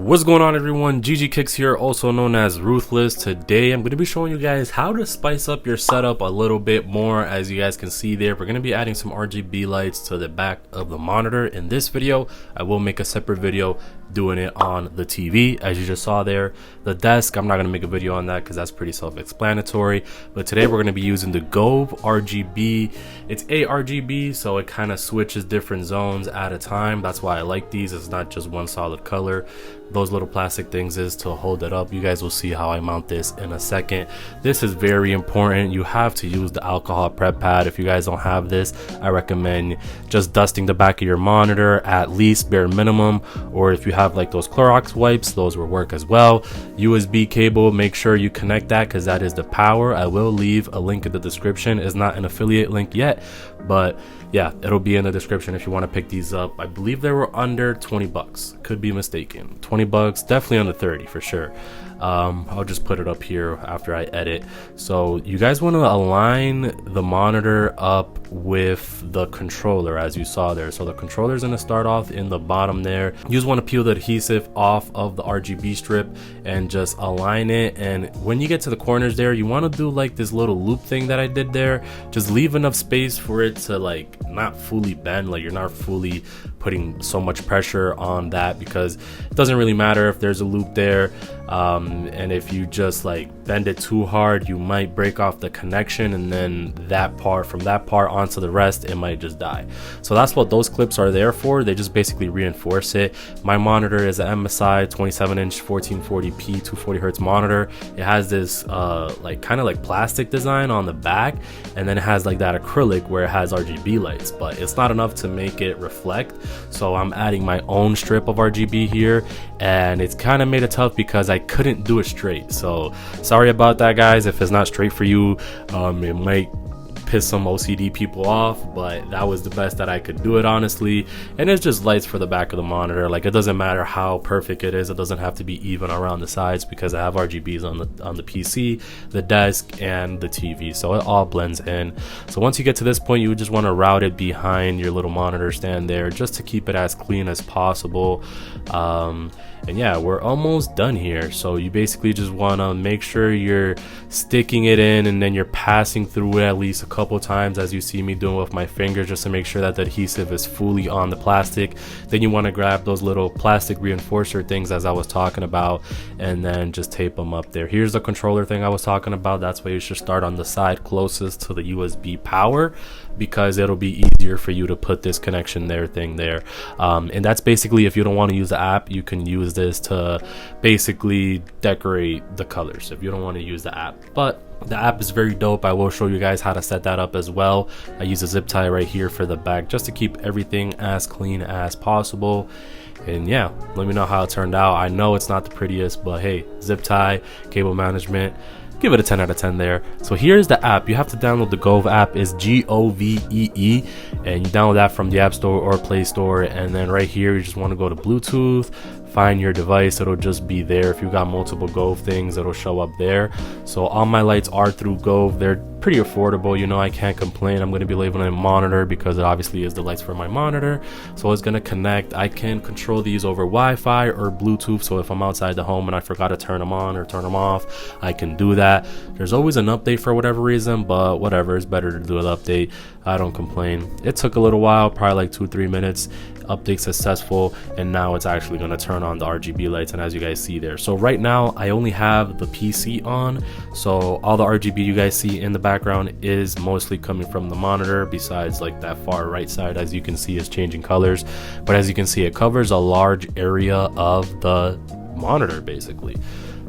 What's going on, everyone? ggkickzz here, also known as Ruthless. Today I'm going to be showing you guys how to spice up your setup a little bit more. As you guys can see there, we're going to be adding some RGB lights to the back of the monitor. In this video, I will make a separate video doing it on the TV, as you just saw there. The desk, I'm not going to make a video on that because that's pretty self-explanatory, but today we're going to be using the Govee RGB. It's ARGB, so it kind of switches different zones at a time. That's why I like these. It's not just one solid color. Those little plastic things is to hold it up. You guys will see how I mount this in a second. This is very important. You have to use the alcohol prep pad. If you guys don't have this, I recommend just dusting the back of your monitor, at least bare minimum, or if you have like those Clorox wipes, those will work as well. USB cable, make sure you connect that because that is the power. I will leave a link in the description. It's not an affiliate link yet, but yeah, it'll be in the description if you want to pick these up. I believe they were under 20 bucks, could be mistaken. 20 bucks, definitely under 30 for sure. I'll just put it up here after I edit. So you guys want to align the monitor up with the controller, as you saw there. So the controller is going to start off in the bottom there. You just want to peel the adhesive off of the RGB strip and just align it. And when you get to the corners there, you want to do like this little loop thing that I did there. Just leave enough space for it to like not fully bend, like you're not fully putting so much pressure on that, because it doesn't really matter if there's a loop there. And if you just like bend it too hard, you might break off the connection, and then that part, from that part onto the rest, it might just die. So that's what those clips are there for. They just basically reinforce it. My monitor is an MSI 27-inch 1440p 240 hertz monitor. It has this like kind of like plastic design on the back, and then it has like that acrylic where it has RGB lights, but it's not enough to make it reflect. So I'm adding my own strip of RGB here, and it's kind of made it tough because I couldn't do it straight. So sorry about that, guys. If it's not straight for you, it might piss some OCD people off, but that was the best that I could do it, honestly. And it's just lights for the back of the monitor. Like, it doesn't matter how perfect it is, it doesn't have to be even around the sides, because I have RGBs on the PC, the desk, and the TV, so it all blends in. So once you get to this point, you just want to route it behind your little monitor stand there, just to keep it as clean as possible. And yeah, we're almost done here. So you basically just want to make sure you're sticking it in, and then you're passing through it at least a couple times, as you see me doing with my fingers, just to make sure that the adhesive is fully on the plastic. Then you want to grab those little plastic reinforcer things, as I was talking about, and then just tape them up there. Here's the controller thing I was talking about. That's why you should start on the side closest to the USB power, because it'll be easier for you to put this connection there thing there. And that's basically, if you don't want to use the app, you can use this to basically decorate the colors if you don't want to use the app. But the app is very dope. I will show you guys how to set that up as well. I use a zip tie right here for the back, just to keep everything as clean as possible. And yeah, let me know how it turned out. I know it's not the prettiest, but hey, zip tie, cable management, give it a 10 out of 10 there. So here's the app. You have to download the Govee app. Is Govee, and you download that from the App Store or Play Store. And then right here, you just want to go to Bluetooth, find your device. It'll just be there. If you got multiple Govee things, it'll show up there. So all my lights are through Govee. They're pretty affordable, you know, I can't complain. I'm going to be labeling a monitor because it obviously is the lights for my monitor, so it's going to connect. I can control these over Wi-Fi or Bluetooth, so if I'm outside the home and I forgot to turn them on or turn them off, I can do that. There's always an update for whatever reason, but whatever, it's better to do an update. I don't complain. It took a little while, probably like 2-3 minutes. Update successful, and now it's actually going to turn on the RGB lights, and as you guys see there, so right now I only have the PC on, so all the RGB you guys see in the background is mostly coming from the monitor, besides like that far right side, as you can see, is changing colors. But as you can see, it covers a large area of the monitor basically.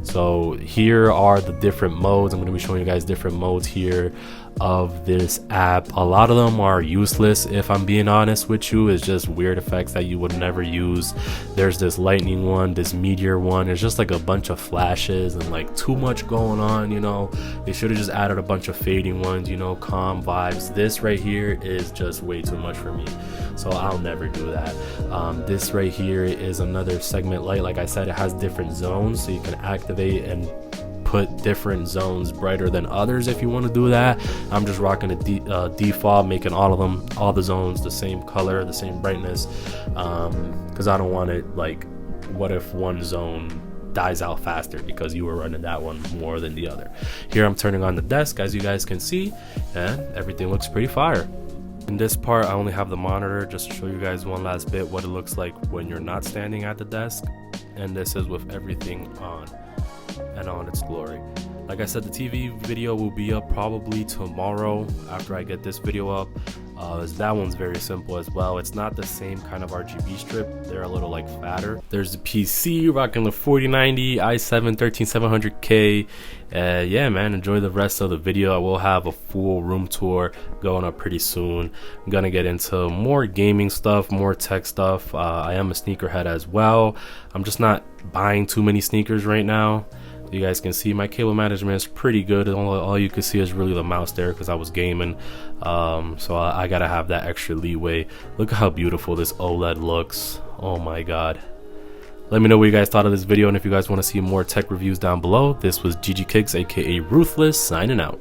So here are the different modes. I'm going to be showing you guys different modes here of this app. A lot of them are useless, if I'm being honest with you. It's just weird effects that you would never use. There's this lightning one, this meteor one. It's just like a bunch of flashes and like too much going on, you know. They should have just added a bunch of fading ones, you know, calm vibes. This right here is just way too much for me, so I'll never do that. This right here is another segment light. Like I said, it has different zones, so you can activate and put different zones brighter than others if you want to do that. I'm just rocking a default, making all the zones the same color, the same brightness, because I don't want it like what if one zone dies out faster because you were running that one more than the other. Here I'm turning on the desk, as you guys can see, and everything looks pretty fire. In this part I only have the monitor just to show you guys one last bit what it looks like when you're not standing at the desk, and this is with everything on and on its glory. Like I said, the TV video will be up probably tomorrow after I get this video up. That one's very simple as well. It's not the same kind of RGB strip, they're a little like fatter. There's the PC rocking the 4090 i7 13700K. Yeah man, enjoy the rest of the video. I will have a full room tour going up pretty soon. I'm gonna get into more gaming stuff, more tech stuff. I am a sneakerhead as well. I'm just not buying too many sneakers right now. You guys can see my cable management is pretty good. All you can see is really the mouse there because I was gaming, so I gotta have that extra leeway. Look at how beautiful this OLED looks. Oh my god. Let me know what you guys thought of this video, and if you guys want to see more tech reviews down below. This was ggkickzz, aka Ruthless, signing out.